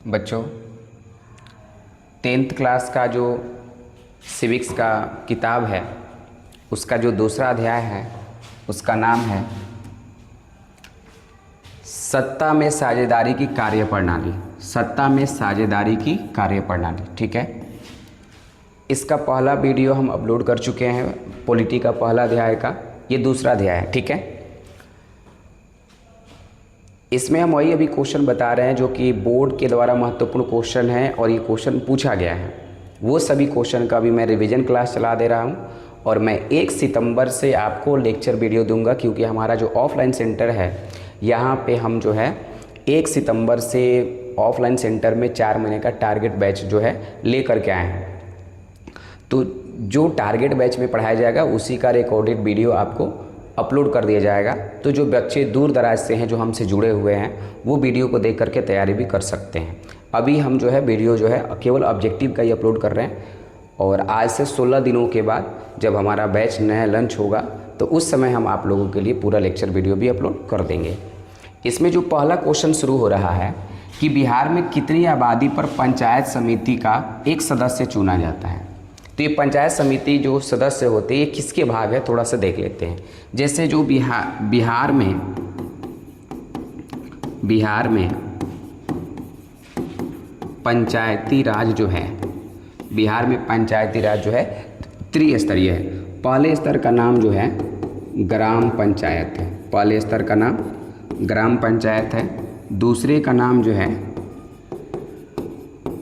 बच्चों, 10th class का जो सिविक्स का किताब है उसका जो दूसरा अध्याय है उसका नाम है सत्ता में साझेदारी की कार्यप्रणाली। सत्ता में साझेदारी की कार्यप्रणाली, ठीक है। इसका पहला वीडियो हम अपलोड कर चुके हैं, पॉलिटी का पहला अध्याय का। ये दूसरा अध्याय है, ठीक है। इसमें हम वही अभी क्वेश्चन बता रहे हैं जो कि बोर्ड के द्वारा महत्वपूर्ण क्वेश्चन है और ये क्वेश्चन पूछा गया है। वो सभी क्वेश्चन का भी मैं रिवीजन क्लास चला दे रहा हूँ और मैं 1 सितंबर से आपको लेक्चर वीडियो दूंगा, क्योंकि हमारा जो ऑफलाइन सेंटर है यहाँ पे हम जो है 1 सितंबर से ऑफलाइन सेंटर में 4 महीने का टारगेट बैच जो है ले करके आए हैं। तो जो टारगेट बैच में पढ़ाया जाएगा उसी का रिकॉर्डेड वीडियो आपको अपलोड कर दिया जाएगा। तो जो बच्चे दूर दराज से हैं, जो हमसे जुड़े हुए हैं, वो वीडियो को देख करके तैयारी भी कर सकते हैं। अभी हम जो है वीडियो जो है केवल ऑब्जेक्टिव का ही अपलोड कर रहे हैं और आज से 16 दिनों के बाद जब हमारा बैच नया लंच होगा तो उस समय हम आप लोगों के लिए पूरा लेक्चर वीडियो भी अपलोड कर देंगे। इसमें जो पहला क्वेश्चन शुरू हो रहा है कि बिहार में कितनी आबादी पर पंचायत समिति का एक सदस्य चुना जाता है। तो ये पंचायत समिति जो सदस्य होते हैं ये किसके भाग है, थोड़ा सा देख लेते हैं। जैसे जो बिहार में पंचायती राज जो है, बिहार में पंचायती राज जो है त्रिस्तरीय है। पहले स्तर का नाम जो है ग्राम पंचायत है, पहले स्तर का नाम ग्राम पंचायत है। दूसरे का नाम जो है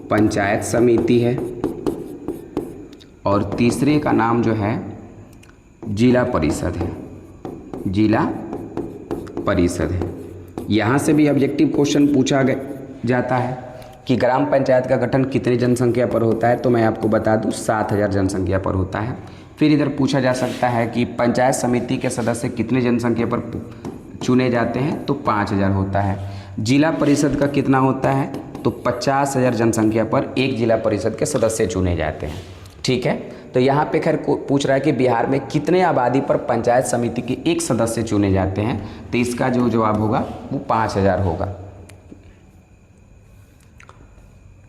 पंचायत समिति है और तीसरे का नाम जो है जिला परिषद है, जिला परिषद है। यहाँ से भी ऑब्जेक्टिव क्वेश्चन पूछा जाता है कि ग्राम पंचायत का गठन कितनी जनसंख्या पर होता है। तो मैं आपको बता दूं 7000 जनसंख्या पर होता है। फिर इधर पूछा जा सकता है कि पंचायत समिति के सदस्य कितने जनसंख्या पर चुने जाते हैं, तो 5000 होता है। जिला परिषद का कितना होता है, तो 50,000 जनसंख्या पर एक जिला परिषद के सदस्य चुने जाते हैं, ठीक है। तो यहाँ पे खैर पूछ रहा है कि बिहार में कितने आबादी पर पंचायत समिति के एक सदस्य चुने जाते हैं, तो इसका जो जवाब होगा वो 5000 होगा।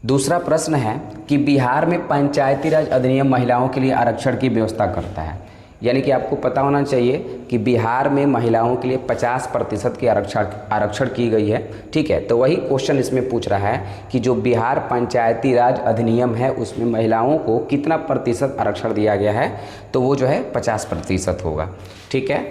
दूसरा प्रश्न है कि बिहार में पंचायती राज अधिनियम महिलाओं के लिए आरक्षण की व्यवस्था करता है। यानी कि आपको पता होना चाहिए कि बिहार में महिलाओं के लिए 50% की आरक्षण की गई है, ठीक है। तो वही क्वेश्चन इसमें पूछ रहा है कि जो बिहार पंचायती राज अधिनियम है उसमें महिलाओं को कितना प्रतिशत आरक्षण दिया गया है, तो वो जो है 50% होगा, ठीक है।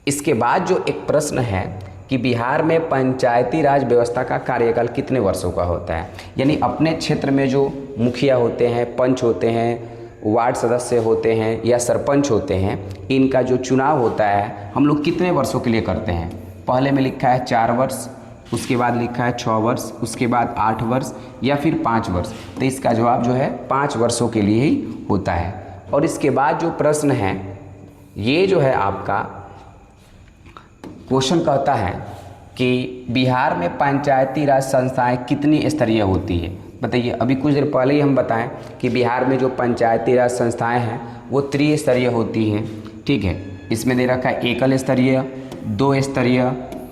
इसके बाद जो एक प्रश्न है कि बिहार में पंचायती राज व्यवस्था का कार्यकाल कितने वर्षों का होता है। यानी अपने क्षेत्र में जो मुखिया होते हैं, पंच होते हैं, वार्ड सदस्य होते हैं या सरपंच होते हैं, इनका जो चुनाव होता है हम लोग कितने वर्षों के लिए करते हैं। पहले में लिखा है 4 वर्ष, उसके बाद लिखा है 6 वर्ष, उसके बाद 8 वर्ष या फिर 5 वर्ष। तो इसका जवाब जो है 5 वर्षों के लिए ही होता है। और इसके बाद जो प्रश्न है ये जो है आपका क्वेश्चन कहता है कि बिहार में पंचायती राज संस्थाएं कितनी स्तरीय होती है। बताइए, अभी कुछ देर पहले ही हम बताएं कि बिहार में जो पंचायती राज संस्थाएं हैं वो त्रिस्तरीय होती हैं, ठीक है। इसमें दे रखा है एकल स्तरीय, 2 स्तरीय,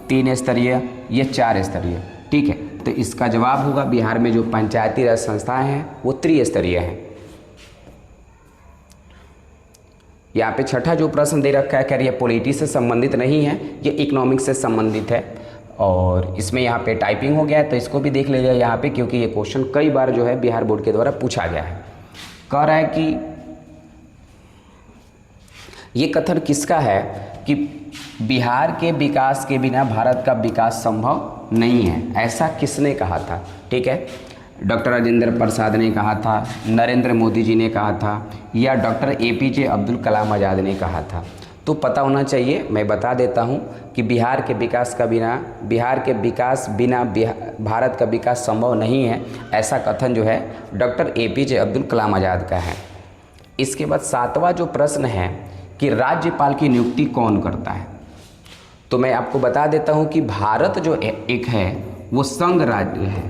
3 स्तरीय, ये 4 स्तरीय, ठीक है। तो इसका जवाब होगा बिहार में जो पंचायती राज संस्थाएं हैं वो त्रिस्तरीय हैं। यहाँ पे छठा जो प्रश्न दे रखा है, खैर ये पॉलिटी से संबंधित नहीं है, ये इकोनॉमिक्स से संबंधित है और इसमें यहाँ पे टाइपिंग हो गया है, तो इसको भी देख लीजिए यहाँ पे, क्योंकि ये क्वेश्चन कई बार जो है बिहार बोर्ड के द्वारा पूछा गया है। कह रहा है कि ये कथन किसका है कि बिहार के विकास के बिना भारत का विकास संभव नहीं है। ऐसा किसने कहा था, ठीक है। डॉक्टर राजेंद्र प्रसाद ने कहा था, नरेंद्र मोदी जी ने कहा था या डॉक्टर APJ अब्दुल कलाम आज़ाद ने कहा था। तो पता होना चाहिए, मैं बता देता हूं कि बिहार के विकास बिना भारत का विकास संभव नहीं है। ऐसा कथन जो है डॉक्टर APJ अब्दुल कलाम आज़ाद का है। इसके बाद 7वां जो प्रश्न है कि राज्यपाल की नियुक्ति कौन करता है। तो मैं आपको बता देता हूं कि भारत जो एक है वो संघ राज्य है।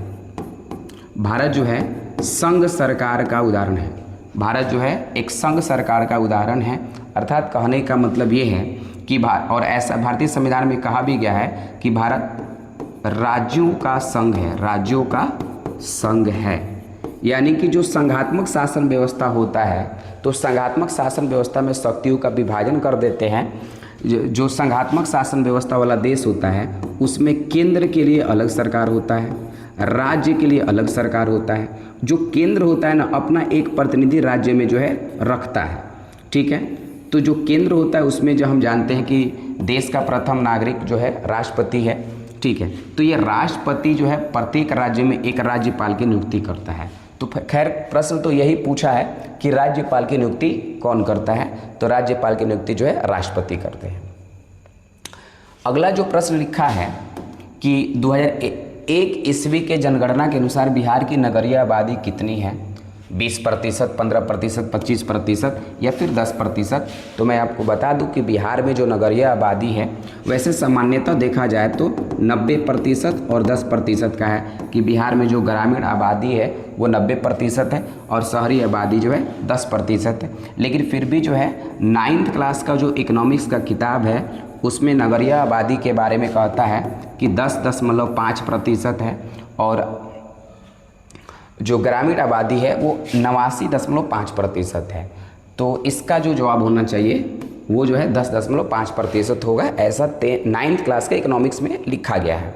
भारत जो है संघ सरकार का उदाहरण है। भारत जो है एक संघ सरकार का उदाहरण है। अर्थात कहने का मतलब ये है कि और ऐसा भारतीय संविधान में कहा भी गया है कि भारत राज्यों का संघ है, राज्यों का संघ है। यानी कि जो संघात्मक शासन व्यवस्था होता है, तो संघात्मक शासन व्यवस्था में शक्तियों का विभाजन कर देते हैं। जो संघात्मक शासन व्यवस्था वाला देश होता है उसमें केंद्र के लिए अलग सरकार होता है, राज्य के लिए अलग सरकार होता है। जो केंद्र होता है ना, अपना एक प्रतिनिधि राज्य में जो है रखता है, ठीक है। तो जो केंद्र होता है उसमें जो हम जानते हैं कि देश का प्रथम नागरिक जो है राष्ट्रपति है, ठीक है। तो ये राष्ट्रपति जो है प्रत्येक राज्य में एक राज्यपाल की नियुक्ति करता है। तो खैर प्रश्न तो यही पूछा है कि राज्यपाल की नियुक्ति कौन करता है, तो राज्यपाल की नियुक्ति जो है राष्ट्रपति करते हैं। अगला जो प्रश्न लिखा है कि 2001 ईस्वी के जनगणना के अनुसार बिहार की नगरीय आबादी कितनी है, 20%, 15%, 25% या फिर 10%। तो मैं आपको बता दूं कि बिहार में जो नगरीय आबादी है वैसे सामान्यतः देखा जाए तो 90% और 10% का है, कि बिहार में जो ग्रामीण आबादी है वो 90% है और शहरी आबादी जो है 10% है। लेकिन फिर भी जो है 9th क्लास का जो इकोनॉमिक्स का किताब है उसमें नगरीय आबादी के बारे में कहता है कि 10.5% है और जो ग्रामीण आबादी है वो 89.5% है। तो इसका जो जवाब होना चाहिए वो जो है 10.5% होगा, ऐसा 9th क्लास के इकोनॉमिक्स में लिखा गया है।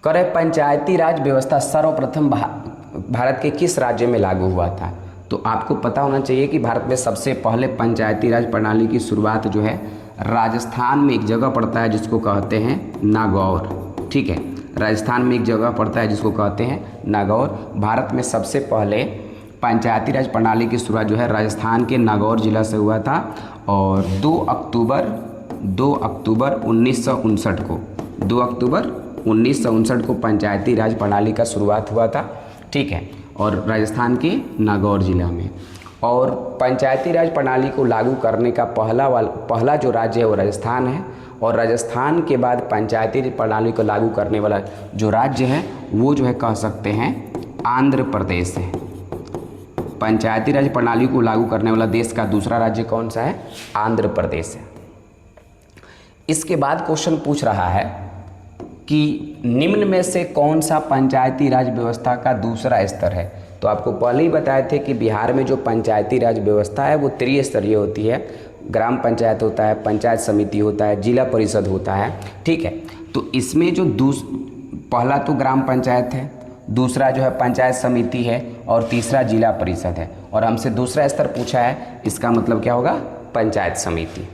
करे पंचायती राज व्यवस्था सर्वप्रथम भारत के किस राज्य में लागू हुआ था। तो आपको पता होना चाहिए कि भारत में सबसे पहले पंचायती राज प्रणाली की शुरुआत जो है राजस्थान में एक जगह पड़ता है जिसको कहते हैं नागौर, ठीक है। राजस्थान में एक जगह पड़ता है जिसको कहते हैं नागौर। भारत में सबसे पहले पंचायती राज प्रणाली की शुरुआत जो है राजस्थान के नागौर जिला से हुआ था और 2 अक्टूबर 1959 को पंचायती राज प्रणाली का शुरुआत हुआ था, ठीक है, और राजस्थान के नागौर जिला में। और पंचायती राज प्रणाली को लागू करने का पहला जो राज्य है वो राजस्थान है, और राजस्थान के बाद पंचायती प्रणाली को लागू करने वाला जो राज्य है वो जो है कह सकते हैं आंध्र प्रदेश है। पंचायती राज प्रणाली को लागू करने वाला देश का दूसरा राज्य कौन सा है, आंध्र प्रदेश है। इसके बाद क्वेश्चन पूछ रहा है कि निम्न में से कौन सा पंचायती राज व्यवस्था का दूसरा स्तर है। तो आपको पहले ही बताए थे कि बिहार में जो पंचायती राज व्यवस्था है वो त्रिस्तरीय होती है। ग्राम पंचायत होता है, पंचायत समिति होता है, जिला परिषद होता है, ठीक है। तो इसमें जो पहला तो ग्राम पंचायत है, दूसरा जो है पंचायत समिति है और तीसरा जिला परिषद है। और हमसे दूसरा स्तर पूछा है, इसका मतलब क्या होगा, पंचायत समिति।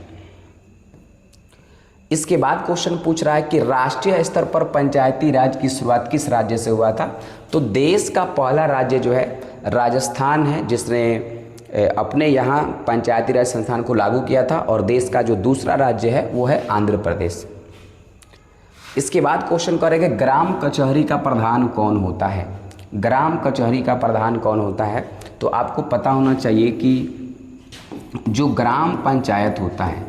इसके बाद क्वेश्चन पूछ रहा है कि राष्ट्रीय स्तर पर पंचायती राज की शुरुआत किस राज्य से हुआ था। तो देश का पहला राज्य जो है राजस्थान है, जिसने अपने यहाँ पंचायती राज संस्थान को लागू किया था, और देश का जो दूसरा राज्य है वो है आंध्र प्रदेश। इसके बाद क्वेश्चन करेंगे ग्राम कचहरी का प्रधान कौन होता है। ग्राम कचहरी का प्रधान कौन होता है। तो आपको पता होना चाहिए कि जो ग्राम पंचायत होता है,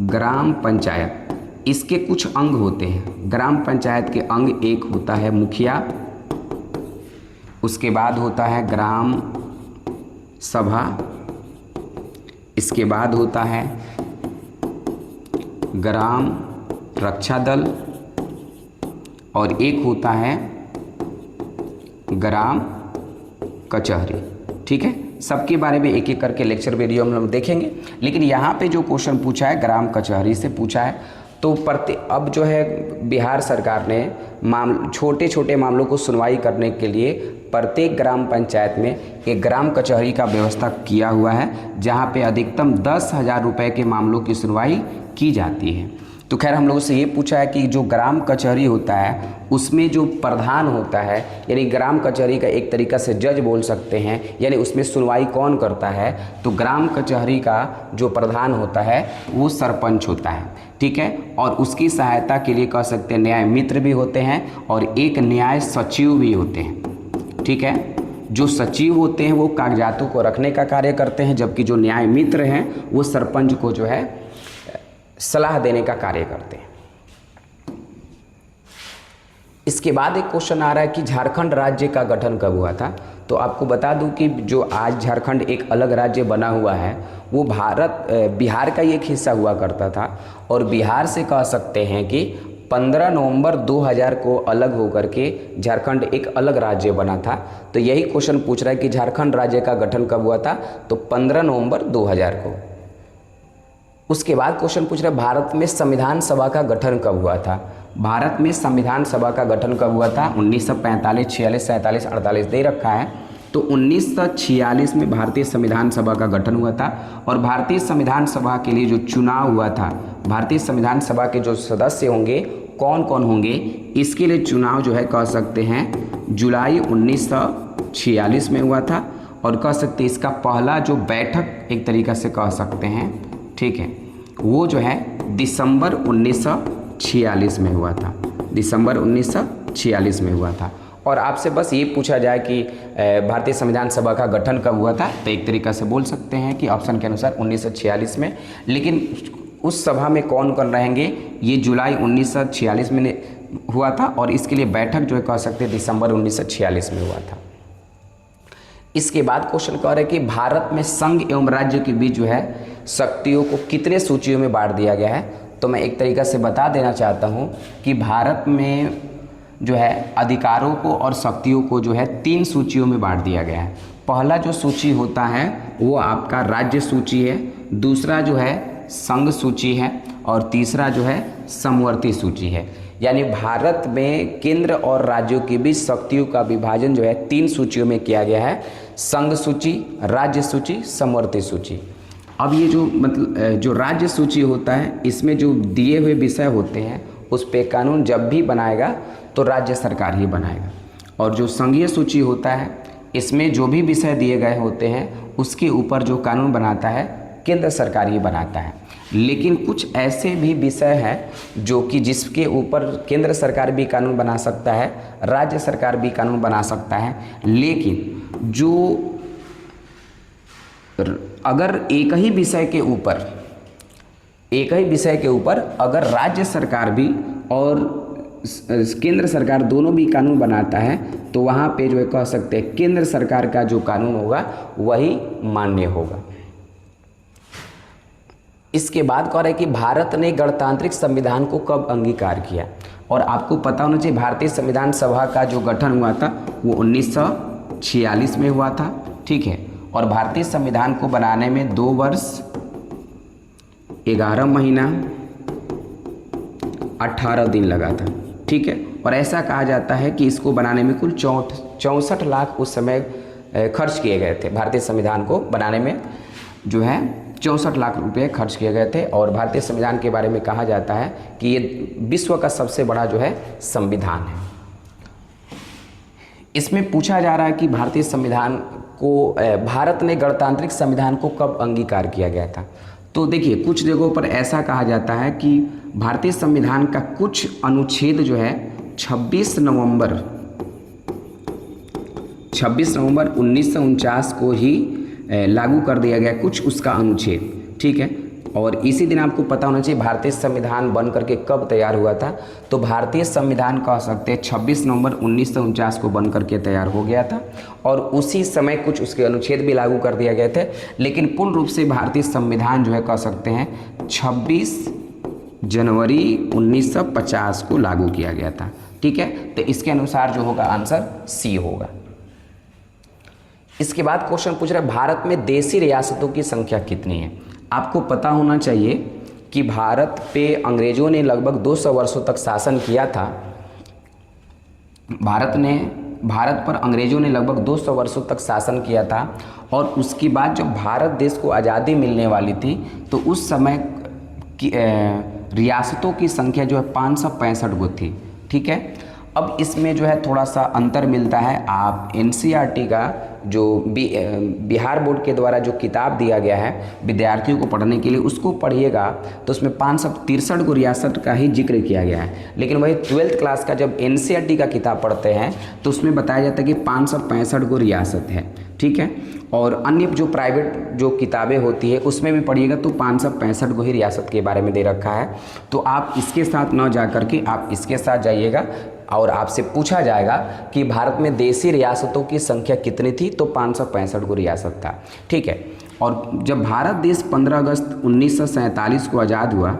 ग्राम पंचायत, इसके कुछ अंग होते हैं। ग्राम पंचायत के अंग एक होता है मुखिया, उसके बाद होता है ग्राम सभा, इसके बाद होता है ग्राम रक्षा दल, और एक होता है ग्राम कचहरी, ठीक है। सबके बारे में एक एक करके लेक्चर वीडियो हम लोग देखेंगे। लेकिन यहाँ पे जो क्वेश्चन पूछा है ग्राम कचहरी से पूछा है, तो अब जो है बिहार सरकार ने छोटे छोटे मामलों को सुनवाई करने के लिए प्रत्येक ग्राम पंचायत में एक ग्राम कचहरी का व्यवस्था किया हुआ है, जहाँ पे अधिकतम 10,000 रुपये के मामलों की सुनवाई की जाती है। तो खैर हम लोगों से ये पूछा है कि जो ग्राम कचहरी होता है उसमें जो प्रधान होता है, यानी ग्राम कचहरी का एक तरीका से जज बोल सकते हैं, यानी उसमें सुनवाई कौन करता है। तो ग्राम कचहरी का जो प्रधान होता है वो सरपंच होता है, ठीक है। और उसकी सहायता के लिए कह सकते हैं न्याय मित्र भी होते हैं और एक न्याय सचिव भी होते हैं, ठीक है। जो सचिव होते हैं वो कागजातों को रखने का कार्य करते हैं, जबकि जो न्याय मित्र हैं वो सरपंच को जो है सलाह देने का कार्य करते हैं। इसके बाद एक क्वेश्चन आ रहा है कि झारखंड राज्य का गठन कब हुआ था। तो आपको बता दूं कि जो आज झारखंड एक अलग राज्य बना हुआ है वो बिहार का ही एक हिस्सा हुआ करता था, और बिहार से कह सकते हैं कि 15 नवंबर 2000 को अलग होकर के झारखंड एक अलग राज्य बना था। तो यही क्वेश्चन पूछ रहा है कि झारखंड राज्य का गठन कब हुआ था, तो 15 नवंबर 2000 को। उसके बाद क्वेश्चन पूछ रहा है भारत में संविधान सभा का गठन कब हुआ था। भारत में संविधान सभा का गठन कब हुआ था, 1945, 46, 47, 48 दे रखा है। तो 1946 में भारतीय संविधान सभा का गठन हुआ था, और भारतीय संविधान सभा के लिए जो चुनाव हुआ था, भारतीय संविधान सभा के जो सदस्य होंगे कौन कौन होंगे, इसके लिए चुनाव जो है कह सकते हैं जुलाई 1946 में हुआ था, और कह सकते हैं इसका पहला जो बैठक एक तरीक़ा से कह सकते हैं, ठीक है, वो जो है दिसंबर 1946 में हुआ था, दिसंबर 1946 में हुआ था। और आपसे बस ये पूछा जाए कि भारतीय संविधान सभा का गठन कब हुआ था, तो एक तरीक़ा से बोल सकते हैं कि ऑप्शन के अनुसार 1946 में। लेकिन उस सभा में कौन कौन रहेंगे, ये जुलाई 1946 में हुआ था, और इसके लिए बैठक जो है कह सकते हैं दिसंबर 1946 में हुआ था। इसके बाद क्वेश्चन कह रहे हैं कि भारत में संघ एवं राज्य के बीच जो है शक्तियों को कितने सूचियों में बांट दिया गया है। तो मैं एक तरीक़ा से बता देना चाहता हूँ कि भारत में जो है अधिकारों को और शक्तियों को जो है 3 सूचियों में बांट दिया गया है। पहला जो सूची होता है वो आपका राज्य सूची है, दूसरा जो है संघ सूची है, और तीसरा जो है समवर्ती सूची है। यानी भारत में केंद्र और राज्यों के बीच शक्तियों का विभाजन जो है 3 सूचियों में किया गया है, संघ सूची, राज्य सूची, समवर्ती सूची। अब ये जो राज्य सूची होता है, इसमें जो दिए हुए विषय होते हैं उस पे कानून जब भी बनाएगा तो राज्य सरकार ही बनाएगा, और जो संघीय सूची होता है इसमें जो भी विषय दिए गए होते हैं उसके ऊपर जो कानून बनाता है केंद्र सरकार ही बनाता है। लेकिन कुछ ऐसे भी विषय हैं जो कि जिसके ऊपर केंद्र सरकार भी कानून बना सकता है, राज्य सरकार भी कानून बना सकता है, लेकिन जो अगर एक ही विषय के ऊपर अगर राज्य सरकार भी और केंद्र सरकार दोनों भी कानून बनाता है तो वहाँ पे जो है कह सकते हैं केंद्र सरकार का जो कानून होगा वही मान्य होगा। इसके बाद कह रहे हैं कि भारत ने गणतांत्रिक संविधान को कब अंगीकार किया। और आपको पता होना चाहिए भारतीय संविधान सभा का जो गठन हुआ था वो 1946 में हुआ था, ठीक है, और भारतीय संविधान को बनाने में 2 वर्ष 11 महीना 18 दिन लगा था, ठीक है। और ऐसा कहा जाता है कि इसको बनाने में कुल 64 लाख उस समय खर्च किए गए थे। भारतीय संविधान को बनाने में जो है 64 लाख रुपए खर्च किए गए थे। और भारतीय संविधान के बारे में कहा जाता है कि ये विश्व का सबसे बड़ा जो है संविधान है। इसमें पूछा जा रहा है कि भारतीय संविधान को भारत ने गणतांत्रिक संविधान को कब अंगीकार किया गया था। तो देखिए कुछ जगहों पर ऐसा कहा जाता है कि भारतीय संविधान का कुछ अनुच्छेद जो है 26 नवंबर 1949 को ही लागू कर दिया गया, कुछ उसका अनुच्छेद, ठीक है। और इसी दिन आपको पता होना चाहिए भारतीय संविधान बन करके कब तैयार हुआ था। तो भारतीय संविधान कह सकते हैं 26 नवंबर 1949 को बन करके तैयार हो गया था, और उसी समय कुछ उसके अनुच्छेद भी लागू कर दिए गए थे। लेकिन पूर्ण रूप से भारतीय संविधान जो है कह सकते हैं 26 जनवरी 1950 को लागू किया गया था, ठीक है। तो इसके अनुसार जो होगा आंसर सी होगा। इसके बाद क्वेश्चन पूछ रहा है भारत में देशी रियासतों की संख्या कितनी है। आपको पता होना चाहिए कि भारत पे अंग्रेजों ने लगभग 200 वर्षों तक शासन किया था। भारत पर अंग्रेजों ने लगभग 200 वर्षों तक शासन किया था, और उसके बाद जब भारत देश को आज़ादी मिलने वाली थी तो उस समय की रियासतों की संख्या जो है 565 गो थी, ठीक है। अब इसमें जो है थोड़ा सा अंतर मिलता है। आप एनसीईआरटी का जो बिहार बोर्ड के द्वारा जो किताब दिया गया है विद्यार्थियों को पढ़ने के लिए उसको पढ़िएगा तो उसमें 563 गो रियासत का ही जिक्र किया गया है। लेकिन वही 12th क्लास का जब एनसीईआरटी का किताब पढ़ते हैं तो उसमें बताया जाता है कि 565 गो रियासत है, ठीक है। और अन्य जो प्राइवेट जो किताबें होती है उसमें भी पढ़िएगा तो 565 गो ही रियासत के बारे में दे रखा है। तो आप इसके साथ ना जा करके आप इसके साथ जाइएगा और आपसे पूछा जाएगा कि भारत में देशी रियासतों की संख्या कितनी थी, तो 565 को रियासत था। ठीक है। और जब भारत देश 15 अगस्त 1947 को आज़ाद हुआ,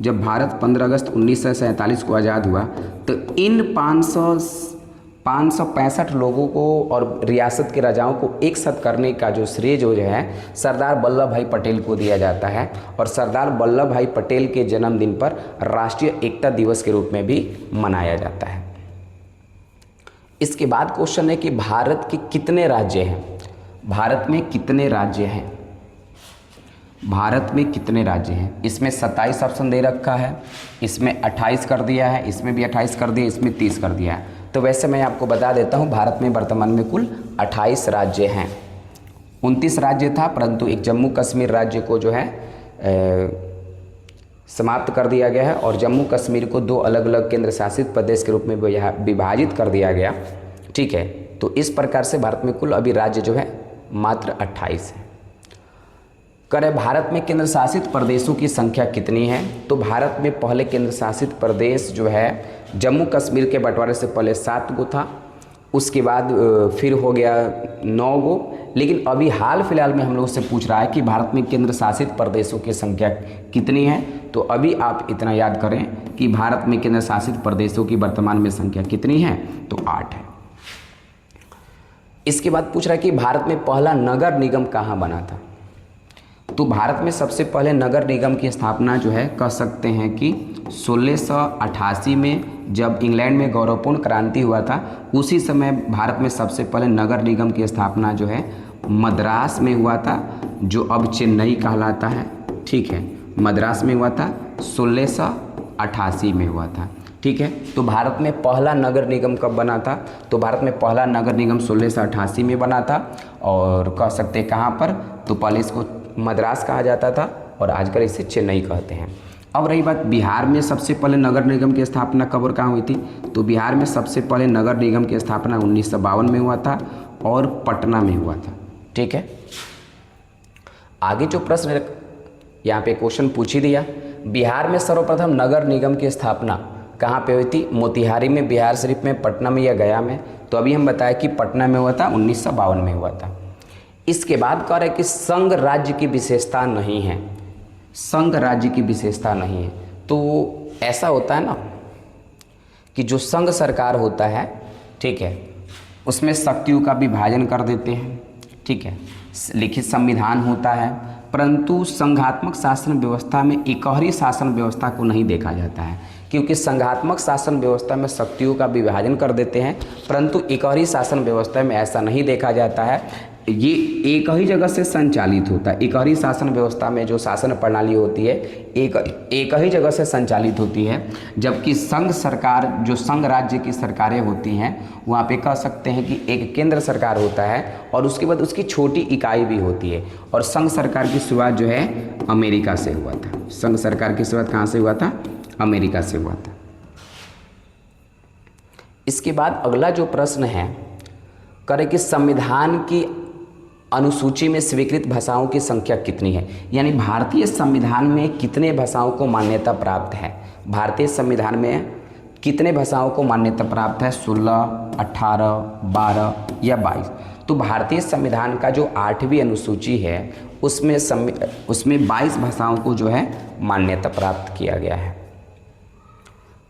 जब भारत 15 अगस्त 1947 को आज़ाद हुआ, तो इन 565 लोगों को और रियासत के राजाओं को एक साथ करने का जो श्रेय जो है सरदार वल्लभ भाई पटेल को दिया जाता है। और सरदार वल्लभ भाई पटेल के जन्मदिन पर राष्ट्रीय एकता दिवस के रूप में भी मनाया जाता है। इसके बाद क्वेश्चन है कि भारत के कितने राज्य हैं। भारत में कितने राज्य हैं? भारत में कितने राज्य हैं? इसमें 27 ऑप्शन दे रखा है, इसमें 28 कर दिया है, इसमें भी 28 कर दिया, इसमें 30 कर दिया है। तो वैसे मैं आपको बता देता हूँ, भारत में वर्तमान में कुल 28 राज्य हैं। 29 राज्य था, परंतु एक जम्मू कश्मीर राज्य को जो है समाप्त कर दिया गया है और जम्मू कश्मीर को 2 अलग अलग केंद्र शासित प्रदेश के रूप में विभाजित कर दिया गया। ठीक है। तो इस प्रकार से भारत में कुल अभी राज्य जो है मात्र 28 है। करें भारत में केंद्र शासित प्रदेशों की संख्या कितनी है? तो भारत में पहले केंद्र शासित प्रदेश जो है जम्मू कश्मीर के बंटवारे से पहले 7 गो था, उसके बाद फिर हो गया 9 गो। लेकिन अभी हाल फिलहाल में हम लोग से पूछ रहा है कि भारत में केंद्र शासित प्रदेशों की संख्या कितनी है। तो अभी आप इतना याद करें कि भारत में केंद्र शासित प्रदेशों की वर्तमान में संख्या कितनी है, तो 8 है। इसके बाद पूछ रहा है कि भारत में पहला नगर निगम कहाँ बना था। तो भारत में सबसे पहले नगर निगम की स्थापना जो है कह सकते हैं कि 1688 में जब इंग्लैंड में गौरवपूर्ण क्रांति हुआ था, उसी समय भारत में सबसे पहले नगर निगम की स्थापना जो है मद्रास में हुआ था, जो अब चेन्नई कहलाता है। ठीक है, मद्रास में हुआ था, 1688 में हुआ था। ठीक है। तो भारत में पहला नगर निगम कब बना था? तो भारत में पहला नगर निगम 1688 में बना था। और कह सकते हैं कहाँ पर? तो पहले इसको मद्रास कहा जाता था और आजकल इसे चेन्नई कहते हैं। अब रही बात बिहार में सबसे पहले नगर निगम की स्थापना कब और कहाँ हुई थी? तो बिहार में सबसे पहले नगर निगम की स्थापना 1952 में हुआ था और पटना में हुआ था। ठीक है। आगे जो प्रश्न यहाँ पे क्वेश्चन पूछ ही दिया, बिहार में सर्वप्रथम नगर निगम की स्थापना कहाँ पे हुई थी? मोतिहारी में, बिहार शरीफ में, पटना में या गया में? तो अभी हम बताया कि पटना में हुआ था, 1952 में हुआ था। इसके बाद कह रहे कि संघ राज्य की विशेषता नहीं है। संघ राज्य की विशेषता नहीं है। तो ऐसा होता है ना कि जो संघ सरकार होता है, ठीक है, उसमें शक्तियों का विभाजन कर देते हैं। ठीक है, लिखित संविधान होता है, परंतु संघात्मक शासन व्यवस्था में इकहरी शासन व्यवस्था को नहीं देखा जाता है, क्योंकि संघात्मक शासन व्यवस्था में शक्तियों का विभाजन कर देते हैं, परंतु इकहरी शासन व्यवस्था में ऐसा नहीं देखा जाता है। ये एक ही जगह से संचालित होता है। इकहरी शासन व्यवस्था में जो शासन प्रणाली होती है एक ही जगह से संचालित होती है, जबकि संघ सरकार, जो संघ राज्य की सरकारें होती हैं, वहाँ पे कह सकते हैं कि एक केंद्र सरकार होता है और उसके बाद उसकी छोटी इकाई भी होती है। और संघ सरकार की शुरुआत जो है अमेरिका से हुआ था। संघ सरकार की शुरुआत कहाँ से हुआ था? अमेरिका से हुआ था। इसके बाद अगला जो प्रश्न है करें कि संविधान की अनुसूची में स्वीकृत भाषाओं की संख्या कितनी है, यानी भारतीय संविधान में कितने भाषाओं को मान्यता प्राप्त है। भारतीय संविधान में कितने भाषाओं को मान्यता प्राप्त है? 16, 18, 12 या 22। तो भारतीय संविधान का जो 8वीं अनुसूची है उसमें 22 भाषाओं को जो है मान्यता प्राप्त किया गया है।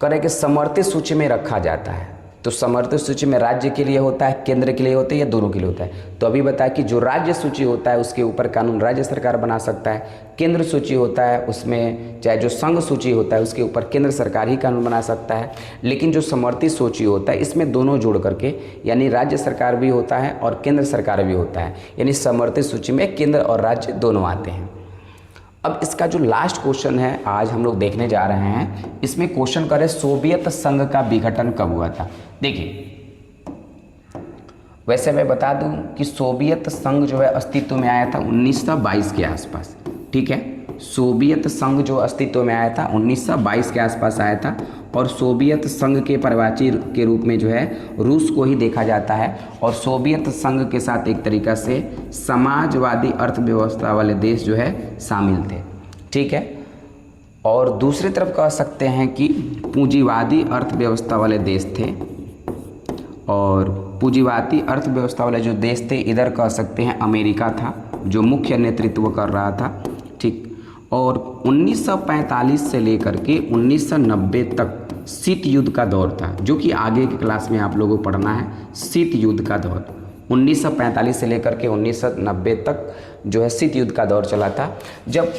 करें कि समर्थित सूची में रखा जाता है, तो समर्थित सूची में राज्य के लिए होता है, केंद्र के लिए होता है या दोनों के लिए होता है? तो अभी बताया कि जो राज्य सूची होता है उसके ऊपर कानून राज्य सरकार बना सकता है। केंद्र सूची होता है उसमें, चाहे जो संघ सूची होता है उसके ऊपर केंद्र सरकार ही कानून बना सकता है। लेकिन जो समर्थित सूची होता है इसमें दोनों जोड़ करके, यानी राज्य सरकार भी होता है और केंद्र सरकार भी होता है, यानी समर्थित सूची में केंद्र और राज्य दोनों आते हैं। अब इसका जो लास्ट क्वेश्चन है आज हम लोग देखने जा रहे हैं, इसमें क्वेश्चन करें सोवियत संघ का विघटन कब हुआ था। देखिए, वैसे मैं बता दूं कि सोवियत संघ जो है अस्तित्व में आया था 1922 के आसपास। ठीक है, सोवियत संघ जो अस्तित्व में आया था 1922 के आसपास आया था। और सोवियत संघ के पर्यायवाची के रूप में जो है रूस को ही देखा जाता है। और सोवियत संघ के साथ एक तरीक़ा से समाजवादी अर्थव्यवस्था वाले देश जो है शामिल थे। ठीक है, और दूसरी तरफ कह सकते हैं कि पूंजीवादी अर्थव्यवस्था वाले देश थे, और पूंजीवादी अर्थव्यवस्था वाले जो देश थे इधर कह सकते हैं अमेरिका था जो मुख्य नेतृत्व कर रहा था, ठीक। और 1945 से लेकर के 1990 तक शीत युद्ध का दौर था, जो कि आगे की क्लास में आप लोगों को पढ़ना है। शीत युद्ध का दौर 1945 से लेकर के 1990 तक जो है शीत युद्ध का दौर चला था। जब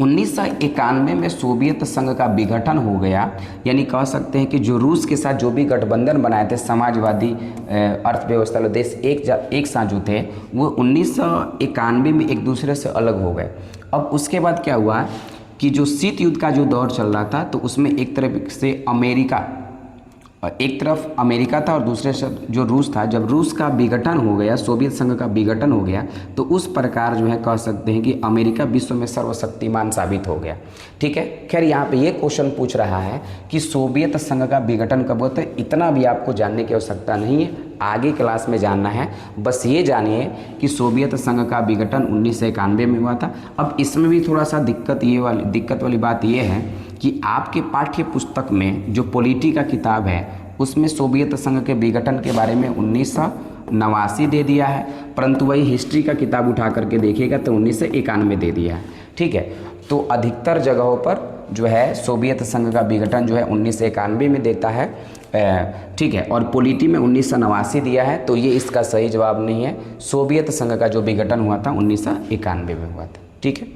1991 में सोवियत संघ का विघटन हो गया, यानी कह सकते हैं कि जो रूस के साथ जो भी गठबंधन बनाए थे समाजवादी अर्थव्यवस्था वाले देश एक साथ जो थे, वो 1991 में एक दूसरे से अलग हो गए। अब उसके बाद क्या हुआ कि जो शीत युद्ध का जो दौर चल रहा था, तो उसमें एक तरफ से अमेरिका था और दूसरे से जो रूस था। जब रूस का विघटन हो गया, सोवियत संघ का विघटन हो गया, तो उस प्रकार जो है कह सकते हैं कि अमेरिका विश्व में सर्वशक्तिमान साबित हो गया, ठीक है। खैर यहाँ पे ये क्वेश्चन पूछ रहा है कि सोवियत संघ का विघटन कब होता है, इतना भी आपको जानने की आवश्यकता नहीं है, आगे क्लास में जानना है। बस ये जानिए कि सोवियत संघ का विघटन 1991 में हुआ था। अब इसमें भी थोड़ा सा दिक्कत वाली बात ये है कि आपके पाठ्य पुस्तक में जो पॉलिटी का किताब है उसमें सोवियत संघ के विघटन के बारे में 1989 दे दिया है, परंतु वही हिस्ट्री का किताब उठा करके देखिएगा तो 1991 दे दिया है, ठीक है। तो अधिकतर जगहों पर जो है सोवियत संघ का विघटन जो है 1991 में देता है, ठीक है, और पॉलिटी में 1989 दिया है, तो ये इसका सही जवाब नहीं है। सोवियत संघ का जो विघटन हुआ था 1991 में हुआ था, ठीक है।